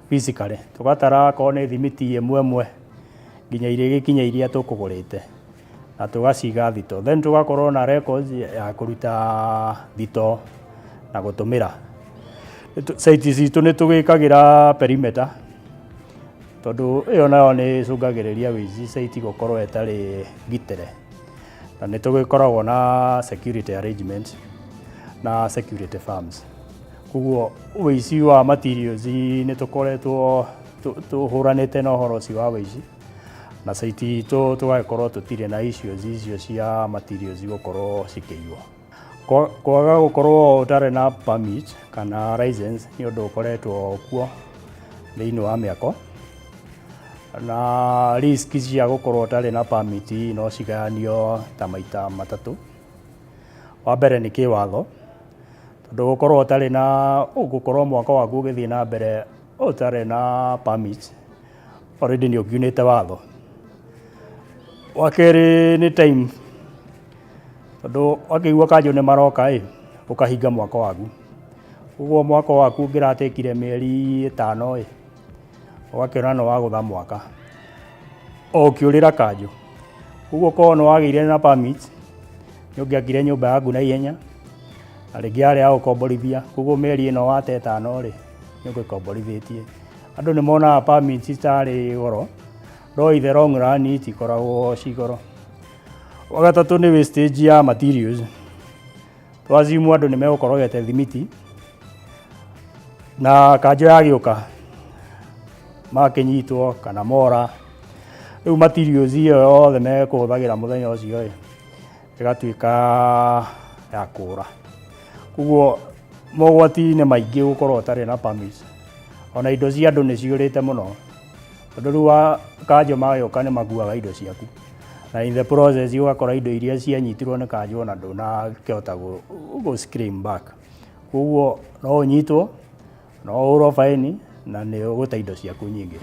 physically tugatara ko ni thimiti ĩmwe nginya iria gikinya iria tukugurite na tugaciga thito. Then tugakorwo na records ya kuruta thito na gutumira. Site citu ni tugikagira perimeter tondu iyo nayo ni cungagiriria wizi site gukorwo etari gitire na ni tugikoragwo na security arrangement na security firms. Koguo wĩici wa materials nĩ tũkoretwo tũhũranĩte na ũhoro ũcio wa wĩici, na site itũ tũgagĩkorwo tũtirĩ na issues icio cia materials gũkorwo cikĩiywo. Kwaga gũkorwo ũtarĩ na permit kana license nĩ ũndũ ũkoretwo kuo thĩinĩ wa mĩako, na risk cia gũkorwo ũtarĩ na permit no cigayanio ta maita matatũ. Wa mbere nĩ kĩwatho, tondũ gũkorwo ũtarĩ na gũkorwo mwaka waku ũgĩthiĩ na mbere ũtarĩ na permit already nĩ ũkiunĩte watho. Wa kerĩ nĩ time, tondũ wakĩigua kanjũ nĩ maroka ũkahinga mwaka waku. Ũguo mwaka waku ũngĩratekire mĩeri 5 ũgakĩona nĩ wagũtha mwaka o ũkĩũrĩra kanjũ. Ũguo korwo nĩ wagĩire na permit nĩ ũngĩakire nyũmba yaku na ihenya, na rĩngĩ yarĩ ya gũkomborithia. Ũguo mĩeri ĩno wate 5 nĩ ũgĩkomborithĩtie. Andũ nĩ monaga permit citarĩ goro, no in the long run itikoragwo cigoro. Wa gatatũ nĩ wastage ya materials. Twazimu andũ nĩ megũkorogete thimiti, na kanjũ yagĩũka makĩnyitwo kana mora, rĩu materials iyo yothe mekũhũthagĩra mũthenya ũcio ĩgatuĩka ya kũũra. Koguo mogwati nĩ maingĩ gũkorwo ũtarĩ na permit. Ona indo cia andũ nĩ ciũrĩte mũno, tondũ rĩu kanjũ magĩũka nĩ makuaga indo ciaku, na in the process ũgakora indo iria cianyitirwo nĩ kanjũ ona ndũnakĩhota gũ-claim back. Koguo no ũnyitwo, no ũhũrwo faini na nĩ ũgũte indo ciaku nyingĩ.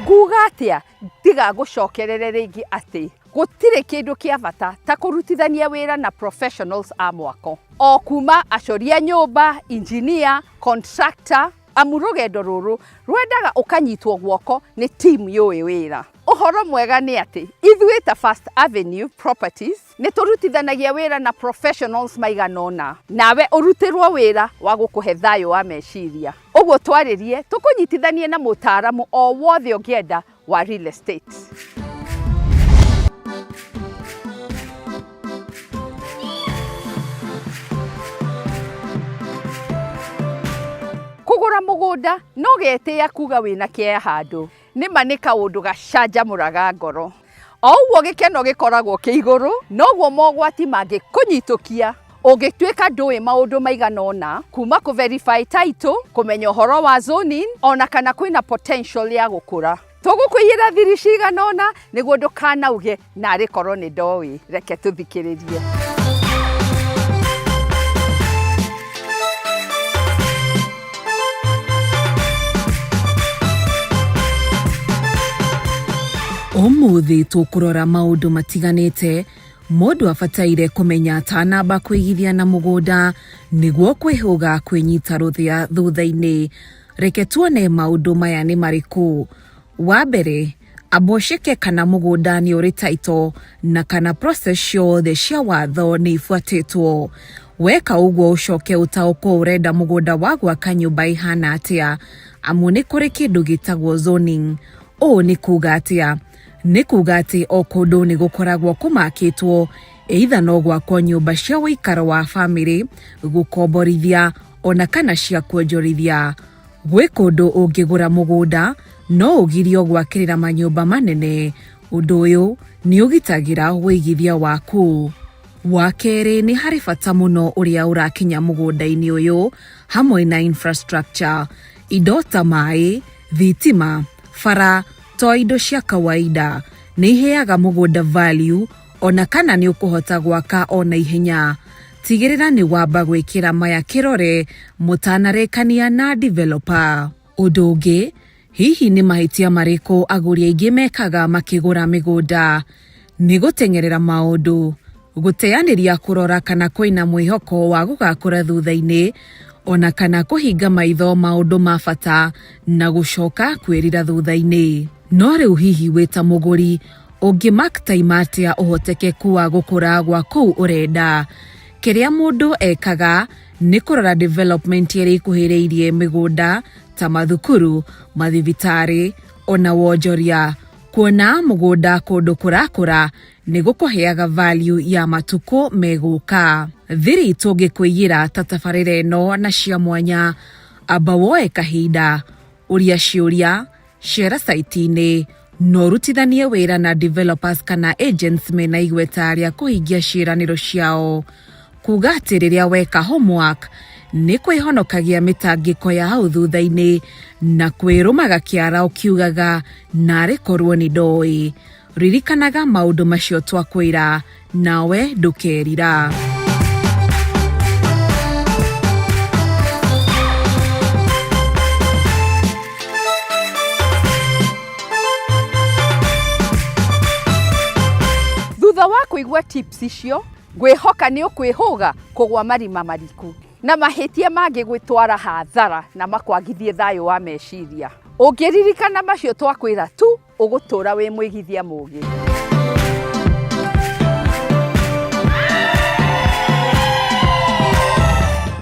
Nguga atĩa tiga gũcokerere rĩngĩ atĩ gũtirĩ kĩndũ kĩa bata ta kũrutithania wĩra na professionals a mwako, o kuma acoria nyũmba, engineer, contractor. Amu rũgendo rũrũ rwendaga ũkanyitwo guoko nĩ team yũĩ wĩra. Ũhoro mwega nĩ atĩ ithuĩ ta First Avenue Properties nĩ tũrutithanagia wĩra na professionals maigana ũna, nawe ũrutĩrwo wĩra wa gũkũhe thayũ wa meciria. Ũguo twarĩrie tũkũnyitithanie na mũtaaramu o wothe ũngĩenda wa real estate. Kũgũra mũgũnda no getĩĩa kuga wĩna kĩeya handũ, nĩma nĩ kaũndũ gacanjamũraga ngoro. O ũguo gĩkeno gĩkoragwo kĩ igũrũ, noguo mogwati mangĩkũnyitũkia ũngĩtuĩka ndũĩ maũndũ maigana ũna, kuma kũ verify title, kũmenya ũhoro wa zoning, ona kana kwĩna potential ya gũkũra. Tũgũkũiyĩra thiri cigana ũna nĩguo ndũkanauge narĩ korwo nĩ ndoĩ. Reke tũthikĩrĩrie. Ũmũthĩ tũkũrora maũndũ matiganĩte mũndũ abataire kũmenya atanamba kwĩigithia na mũgũnda nĩguo kwĩhũga kwĩnyita rũthĩa thutha-inĩ. Reke tuone maũndũ maya nĩ marĩkũ. Wa mbere, abosheke kana mũgũnda nĩ ũrĩ title na kana process ciothe cia watho nĩ ibuatĩtwo. Weka ũguo ũcoke ũtaũkwo ũrenda mũgũnda wa gwaka nyũmba ihana atĩa, amu nĩ kũrĩ kĩndũ gĩtagwo zoning. Ũũ nĩ kuga atĩa? Nĩ kuga atĩ o kũndũ nĩ gũkoragwo kũmakĩtwo, either no gwakwo nyũmba cia ũikaro wa family, gũkomborithia, ona kana cia kuonjorithia. Gwĩ kũndũ ũngĩgũra mũgũnda no ũgirio gwakĩrĩra manyũmba manene. Ũndũ ũyũ nĩ ũgitagĩra wĩigithia waku. Wa kerĩ, nĩ harĩ bata mũno ũrĩa ũrakinya mũgũnda-inĩ ũyũ hamwe na infrastructure, indo ta maĩ, thitima, bara, to indo cia kawaida. Nĩ iheaga mũgũnda value, ona kana nĩ ũkũhota gwaka ona ihenya. Tigĩrĩra nĩ wamba gwĩkĩra maya kĩrore mũtanarĩkania na developer. Ũndũ ũngĩ, hihi nĩ mahĩtia marĩkũ agũri aingĩ mekaga makĩgũra mĩgũnda? Nĩ gũteng'erera maũndũ, gũteanĩria kũrora kana kwĩna mwĩhoko wa gũgakũra thutha-inĩ, ona kana kũhinga maitho maũndũ ma bata na gũcoka kwĩrira thutha-inĩ. No rĩu hihi wĩta mũgũri ũngĩmark time atĩa ũhotekeku wa gũkũra gwa kũu ũrenda? Kĩrĩa mũndũ ekaga nĩ kũrora development ĩrĩa ikuhĩrĩirie mĩgũnda ta mathukuru, mathibitarĩ ona wonjoria. Kuona mũgũnda kũndũ kũrakũra nĩ gũkũheaga value ya matukũ megũka. Thiri tũngĩkwĩyĩra ta tabarĩra ĩno na cia mwanya, amba woe kahinda, ũria ciũria, cera saiti-inĩ, no rutithanie wĩra na developers kana agents mena igweta rĩa kũhingia ciĩranĩro ciao. Kuga atĩ rĩrĩa weka homework nĩ kwĩhonokagia mĩtangĩko ya hau thutha-inĩ na kwĩrũmaga kĩara ũkiugaga narĩ korwo nĩ ndoĩ. Ririkanaga maũndũ macio twakwĩra, nawe ndũkerira. Thutha wa kũigua tips icio, ngwĩhoka nĩ ũkwĩhũga kũgwa marima mariku na mahĩtia mangĩ gwĩtwara hathara na makwagithie thayũ wa meciria. Ũngĩririkana macio twakwĩra tu, ũgũtũra wĩ mwĩgithia mũgĩ.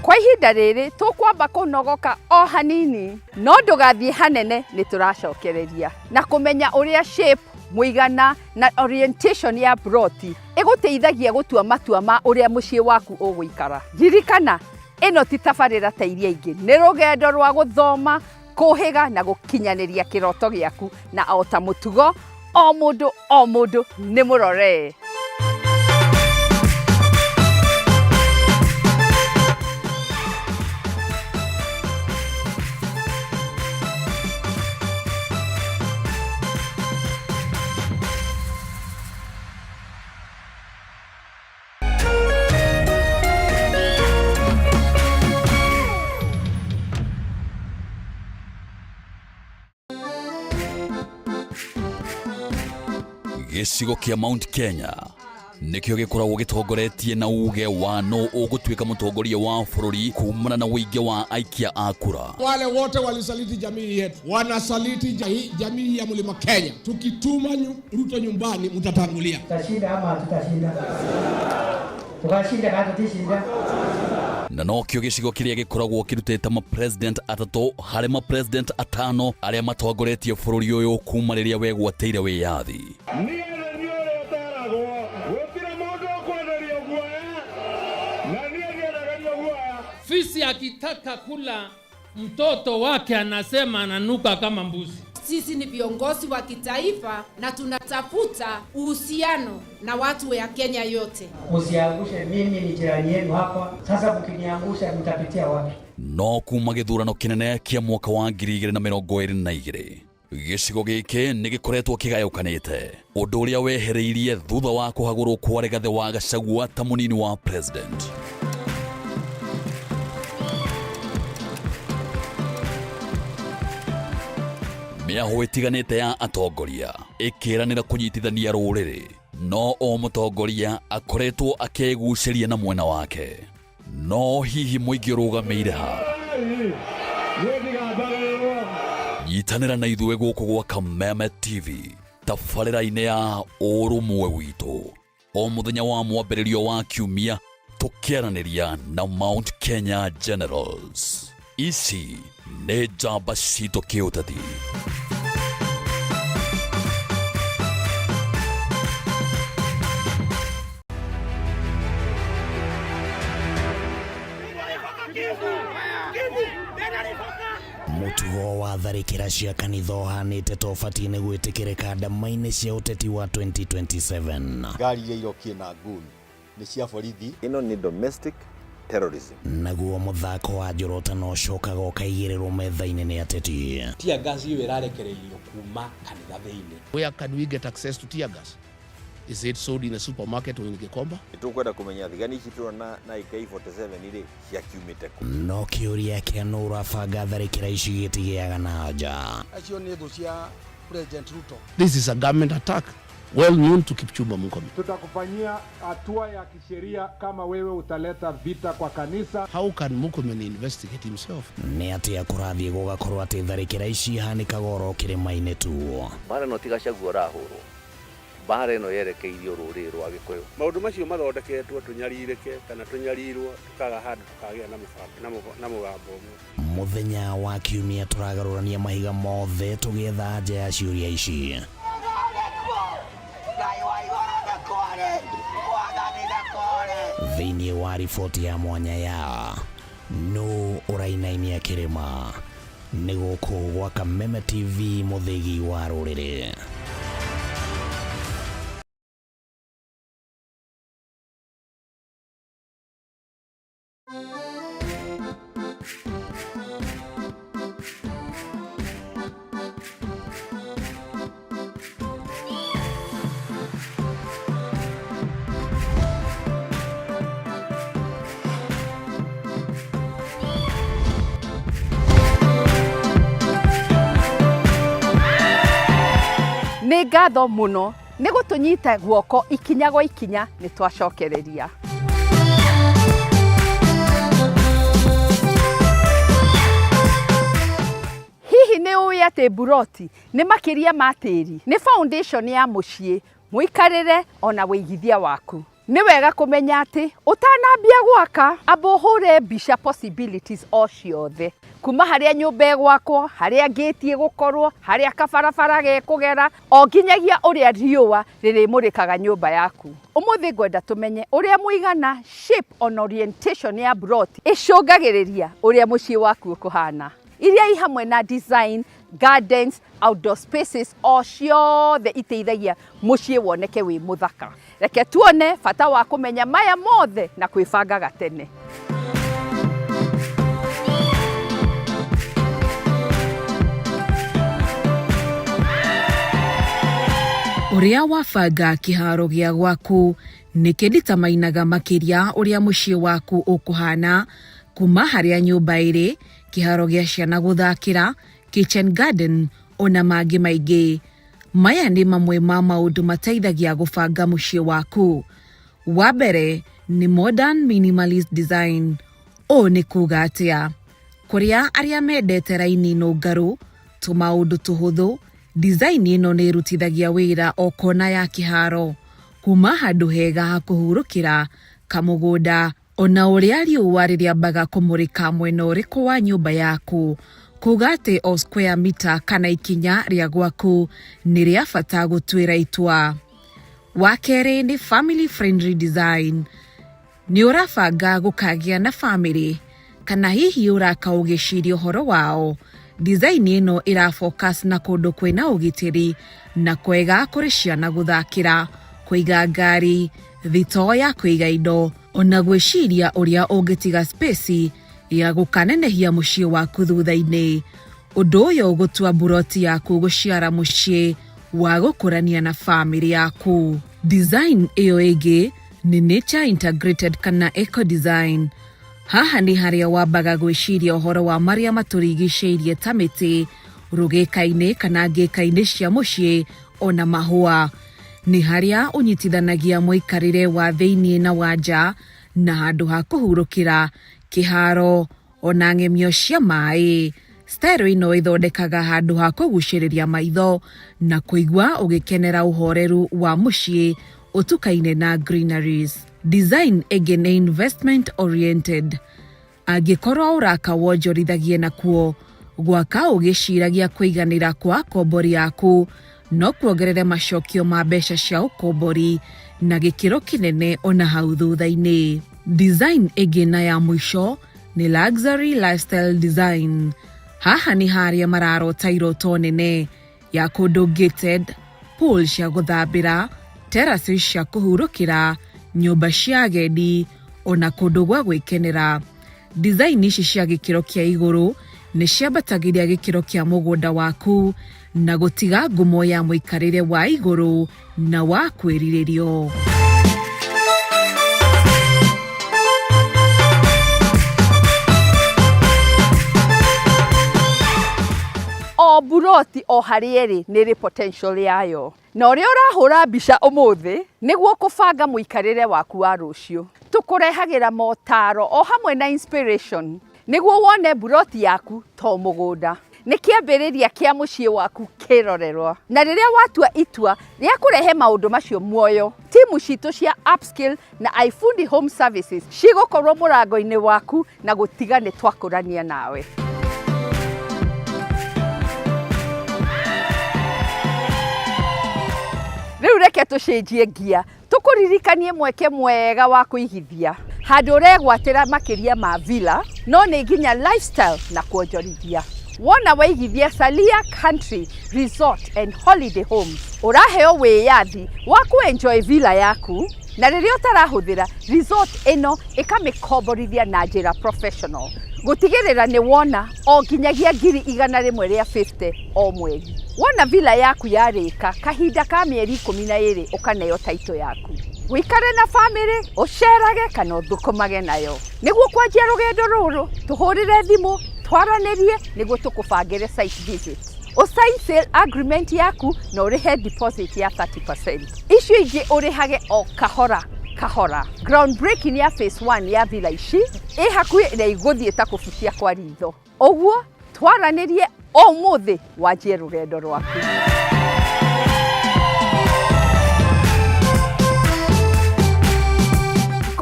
Kwa ihinda rĩrĩ tũkwamba kũnogoka o hanini, no ndũgathiĩ hanene, nĩ tũracokereria na kũmenya ũrĩa shape, mũigana na orientation ya broti ĩgũteithagia gũtua matua ma ũrĩa mũciĩ waku ũgũikara. Ririkana, ĩno ti tabarĩra ta iria ingĩ, nĩ rũgendo rwa gũthoma, kũhĩga na gũkinyanĩria kĩroto gĩaku, na o ta mũtugo, o mũndũ nĩ mũrore. Gĩcigo kĩa Mount Kenya nĩkĩo gĩkoragwo gĩtongoretie na uge wa no ũgũtuĩka mũtongoria wa bũrũri kumana na wĩingĩ wa aikia a kura. Wale wote walisaliti jamii yetu wanasaliti jamii ya Mlima Kenya. Tukituma Ruto nyumbani mtatangulia. Tutashinda ama tutashinda? Tukashinda kama tutashinda. Na no kĩo gĩcigo kĩrĩa gĩkoragwo kĩrutĩte ma-president atatũ harĩ ma-president atano arĩa matongoretie bũrũri ũyũ kuma rĩrĩa wegwatĩire wĩyathi. Fisi akitaka kula mtoto wake anasema ananuka kama mbuzi. Sisi ni viongozi wa kitaifa na tunatafuta uhusiano na watu wa Kenya yote. Usiangushe, mimi ni jirani yenu hapa. Sasa mkiniangusha mtapitia wapi? No kuma gĩthurano kĩnene kĩa mwaka wa 2022 gĩcigo gĩkĩ nĩ gĩkoretwo kĩgayũkanĩte, ũndũ ũrĩa wehereirie thutha wa kũhagũrwo kwa Rigathĩ wa Gachagua ta mũnini wa president. Mĩaho ĩtiganĩte ya atongoria ĩkĩranĩra kũnyitithania rũrĩrĩ, no o mũtongoria akoretwo akĩgucĩria na mwena wake. No hihi mũingĩ ũrũgamĩire ha? Nyitanĩra na ithuĩ gũkũ gwa Kameme TV tabarĩra-inĩ ya ũrũmwe witũ, o mũthenya wa mwambĩrĩrio wa kiumia tũkĩaranĩria na Mount Kenya Generals. Ici nĩ njamba citũ kĩũteti. Mũtugo wa tharĩkĩra cia kanitha ũhanĩte ta ũbatiĩ nĩ gwĩtĩkĩrĩka ndama-inĩ cia ũteti wa 2027. Ngari iria irokie na ngũĩ nĩ cia borithi. Ĩno nĩ domestic terrorism. Naguo mũthako wa njorotano ũcokaga ũkaigĩrĩrwo metha-inĩ nĩ ateti. Tear gas ĩyo ĩrarekereirio kuma kanitha thĩinĩ. Where can we get access to tear gas? Is it sold in a supermarket or in Gikomba? Nĩtũkwenda kũmenya thigari ici tũrona na AK47 rĩ ciakiumĩte kũ. No kĩũria kĩa nũ ũrabanga tharĩkĩra ici gĩtigĩaga na nja. Acio nĩ thũ cia President Ruto. This is a government attack. Well known to Kipchumba Murkomen. Tutakufanyia hatua ya kisheria kama wewe utaleta vita kwa kanisa. How can Murkomen investigate himself? Nĩ atĩa kũrathiĩ gũgakorwo atĩ tharĩkĩra ici hanĩkaga oro kĩrĩma-inĩ tu. Mara no tiga Gachagua ũrahũrwo. mbara ĩno yerekeirio rũrĩrĩ rwa Gĩkũyũ. Maũndũ macio mathondeketwo tũnyarirĩke kana tũnyarirwo tukaga handũ tukagĩa na mũgambo ũmwe. Mũthenya wa Kiumia tũragarũrania mahiga mothe tũgĩetha anja ya ciũria ici. Thĩinĩ wa riboti ya mwanya ya nũ ũrainainia kĩrĩma nĩ gũkũ gwa Kameme TV, mũthĩgi wa rũrĩrĩ. Nĩ ngatho mũno nĩ gũtũnyita guoko ikinya gwa ikinya nĩ twacokereria. Hihi nĩ ũĩ atĩ buroti nĩ makĩria ma tĩri, nĩ foundation ya mũciĩ, mũikarĩre ona wĩigithia waku. Nĩ wega kũmenya atĩ ũtanambia gwaka amba ũhũre mbica possibilities o ciothe, kuma harĩa nyũmba ĩgwakwo, harĩa gate ĩgũkorwo, harĩa kabarabara gekũgera, o nginyagia ũrĩa riũa rĩrĩmũrĩkaga nyũmba yaku. Ũmũthĩ ngwenda tũmenye ũrĩa mũigana, shape on orientation ya buroti ĩcũngagĩrĩria ũrĩa mũciĩ waku ũkũhana. Iria i hamwe na design, gardens, outdoor spaces o ciothe iteithagia mũciĩ woneke wĩ mũthaka. Reke tuone bata wa kũmenya maya mothe na kwĩbangaga tene. Ũrĩa wabanga kĩharo gĩa gwaku nĩ kĩnditamainaga makĩria ũrĩa mũciĩ waku ũkũhana, kuma harĩa nyũmba ĩrĩ, kĩharo gĩa ciana gũthakĩra, kitchen garden ona mangĩ maingĩ. Maya nĩ mamwe ma maũndũ mateithagia gũbanga mũciĩ waku. Wa mbere nĩ modern minimalist design. Ũũ nĩ kuuga atĩa? Kũrĩa arĩa mendete raini nũngarũ, tũmaũndũ tũhũthũ, design ĩno nĩ ĩrutithagia wĩra o kona ya kĩharo, kuma handũ hega ha kũhurũkĩra, kamũgũnda, ona ũrĩa riũa rĩrĩambaga kũmũrĩka mwena ũrĩkũ wa nyũmba yaku. Kuuga atĩ o square meter kana ikinya rĩa gwaku nĩ rĩa bata gũtuĩra itua. Wa kerĩ nĩ family friendly design. Nĩ ũrabanga gũkagĩa na family, kana hihi ũraka ũgĩciria ũhoro wao. Design ĩno ĩrafocus na kũndũ kwĩna ũgitĩri na kwega kũrĩ ciana gũthakĩra, kũiga ngari, thitoo ya kũiga indo, ona gwĩciria ũrĩa ũngĩtiga space ya gũkanenehia mũciĩ waku thutha-inĩ. Ũndũ ũyũ gũtua buroti yaku gũciara mũciĩ wa gũkũrania na family yaku. Design ĩyo ĩngĩ nĩ nature integrated kana eco design. Haha nĩ harĩa wambaga gwĩciria ũhoro wa marĩa matũrigicĩirie ta mĩtĩ, rũgĩka-inĩ kana ngĩka-inĩ cia mũciĩ ona mahũa. Nĩ harĩa ũnyitithanagia mũikarĩre wa thĩinĩ na wa nja, na handũ ha kũhurũkĩra, kĩharo ona ng'emio cia maĩ. Style ĩno ĩthondekaga handũ ha kũgucĩrĩria maitho na kũigua ũgĩkenera ũhoreru wa mũciĩ ũtukaine na greeneries. Design ĩngĩ nĩ investment oriented. Angĩkorwo ũraka wonjorithagie nakuo, gwaka ũgĩciragia kũiganĩra kwa kombori yaku, no kuongerere macokio ma mbeca cia ũkombori na gĩkĩro kĩnene ona hau thutha-inĩ. Design ĩngĩ na ya mũico nĩ luxury lifestyle design. Haha nĩ harĩa mararota iroto nene ya kũndũ gated, pool cia gũthambĩra, terraces cia kũhurũkĩra, nyũmba cia agendi ona kũndũ gwa gwĩkenera. Design ici cia gĩkĩro kĩa igũrũ nĩ ciambatagĩria gĩkĩro kĩa mũgũnda waku na gũtiga ngumo ya mũikarĩre wa igũrũ na wa kwĩrirĩrio. O buroti o harĩa ĩrĩ nĩ ĩrĩ potential yayo. Na ũrĩa ũrahũra mbica ũmũthĩ nĩguo kũbanga mũikarĩre waku wa rũciũ. Tũkũrehagĩra motaro o hamwe na inspiration nĩguo wone buroti yaku to mũgũnda. nĩ kĩambĩrĩria kĩa mũciĩ waku kĩrorerwa. Na rĩrĩa watua itua rĩa kũrehe maũndũ macio muoyo, timu citũ cia Upskill na iFundi Home Services cigũkorwo mũrango-inĩ waku na gũtiga nĩ twakũrania nawe. Rĩu reke tũcenjie ngia, tũkũririkanie mweke mwega wa kũigithia. Handũ ũregwatĩra makĩria ma villa, no nĩ nginya lifestyle na kuonjorithia. Wona waigithia Salia Country Resort and Holiday Homes, ũraheo wĩyathi wa kuenjoy villa yaku, na rĩrĩa ũtarahũthĩra resort ĩno ĩkamĩkomborithia na njĩra professional. Gũtigĩrĩra nĩ wona o nginyagia ngiri 100 rĩa 50 o mweri. Wona villa yaku yarĩka, kahinda ka mĩeri 12 ũkaneo taito yaku. Wĩikare na family, ũcerage kana ũthũkũmage nayo. Nĩguo kwanjia rũgendo rũrũ, tũhũrĩre thimũ, twaranĩrie nĩguo tũkũbangĩre site visit. Ũsign sale agreement yaku na ũrĩhe deposit ya 30%. Icio ingĩ ũrĩhage o kahora kahora. Ground breaking ya phase 1 ya villa ici ĩ hakuhĩ na igũthiĩ ta kũbucia kwa ritho. Ũguo twaranĩrie o mũthĩ wanjie rũgendo rwaku.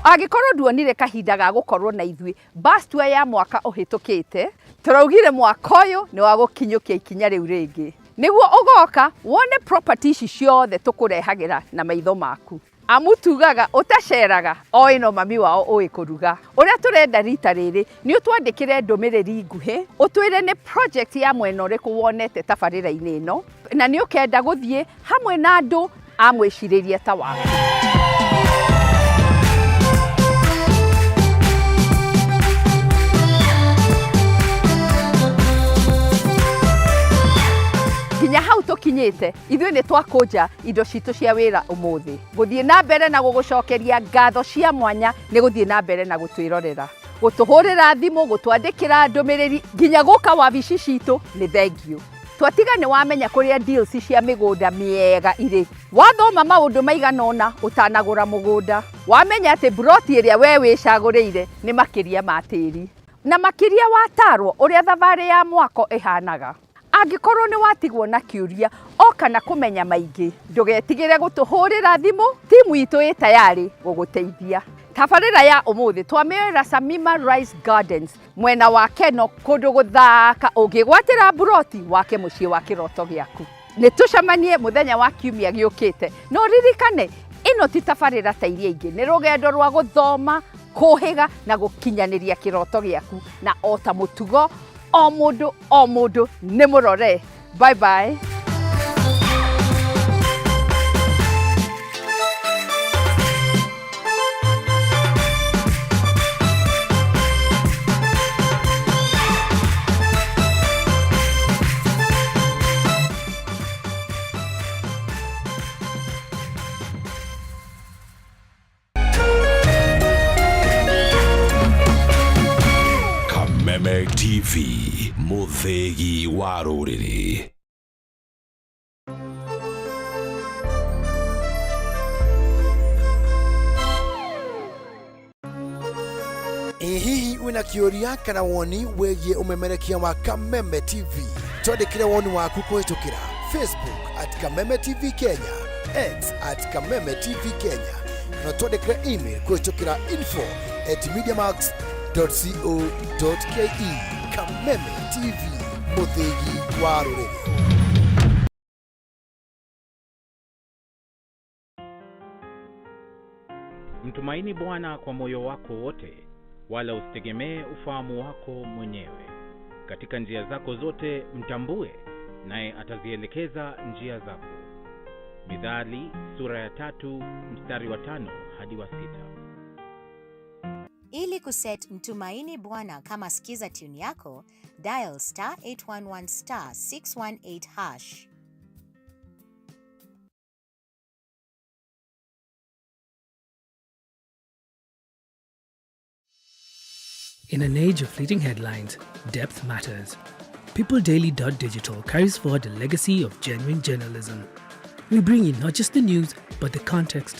Angĩkorwo nduonire kahinda ga gũkorwo na ithuĩ bus tour ya mwaka ũhĩtũkĩte, tũraugire mwaka ũyũ nĩ wa gũkinyũkia ikinya rĩu rĩngĩ. Nĩguo ũgoka wone property ici ciothe tũkũrehagĩra na maitho maku. Amu tugaga ũtaceraga o ĩno mami wao ũĩ kũruga. Ũrĩa tũrenda rita rĩrĩ nĩ ũtwandĩkĩre ndũmĩrĩri nguhĩ, ũtwĩre nĩ project ya mwena ũrĩkũ wonete tabarĩra-inĩ ĩno, na nĩ ũkenda gũthiĩ hamwe na andũ a mwĩcirĩrie ta waku. Nginya hau tũkinyĩte, ithuĩ nĩ twakũnja indo citũ cia wĩra ũmũthĩ. Gũthiĩ na mbere na gũgũcokeria ngatho cia mwanya nĩ gũthiĩ na mbere na gũtwĩrorera. Gũtũhũrĩra thimũ, gũtwandĩkĩra ndũmĩrĩri, nginya gũka wabici citũ nĩ thengiũ. Twatiga nĩ wamenya kũrĩa deals cia mĩgũnda mĩega irĩ. Wathoma maũndũ maigana ũna ũtanagũra mũgũnda. Wamenya atĩ broti ĩrĩa we wĩcagũrĩire nĩ makĩria ma tĩri. Na makĩria watarwo ũrĩa thabarĩ ya mwako ĩhanaga. Angĩkorwo nĩ watigwo na kĩũria o kana kũmenya maingĩ, ndũgetigĩre gũtũhũrĩra thimũ, timu itũ ĩ tayarĩ gũgũteithia. Tabarĩra ya ũmũthĩ twamĩoera Samima Rice Gardens, mwena wa Keno, kũndũ gũthaka ũngĩgwatĩra buroti wake mũciĩ wa kĩroto gĩaku. Nĩ tũcemanie mũthenya wa kiumia gĩũkĩte. No ririkane, ĩno ti tabarĩra ta iria ingĩ, nĩ rũgendo rwa gũthoma, kũhĩga na gũkinyanĩria kĩroto gĩaku, na o ta mũtugo o mũndũ nĩ mũrore. Bye bye. Kameme TV, mũthĩgi wa rũrĩrĩ. Hihi wĩna kĩũria kana woni wĩgiĩ ũmemerekia wa Kameme TV? Twandĩkĩre woni waku kũhĩtũkĩra Facebook @Kameme TV Kenya, X @Kameme TV Kenya, na twandĩkĩre email kũhĩtũkĩra info@mediamax.co.ke. Kameme TV, mũthĩgi wa rũrĩrĩ. Mtumaini Bwana kwa moyo wako wote, wala usitegemee ufahamu wako mwenyewe. Katika njia zako zote mtambue, naye atazielekeza njia zako. Mithali sura ya 3 mstari wa 5 hadi wa 6. Ili kuset Mtumaini Bwana kama skiza tune yako, dial *811 *618#. In an age of fleeting headlines, depth matters. PeopleDaily.digital carries forward the legacy of genuine journalism. We bring you not just the news, but the context,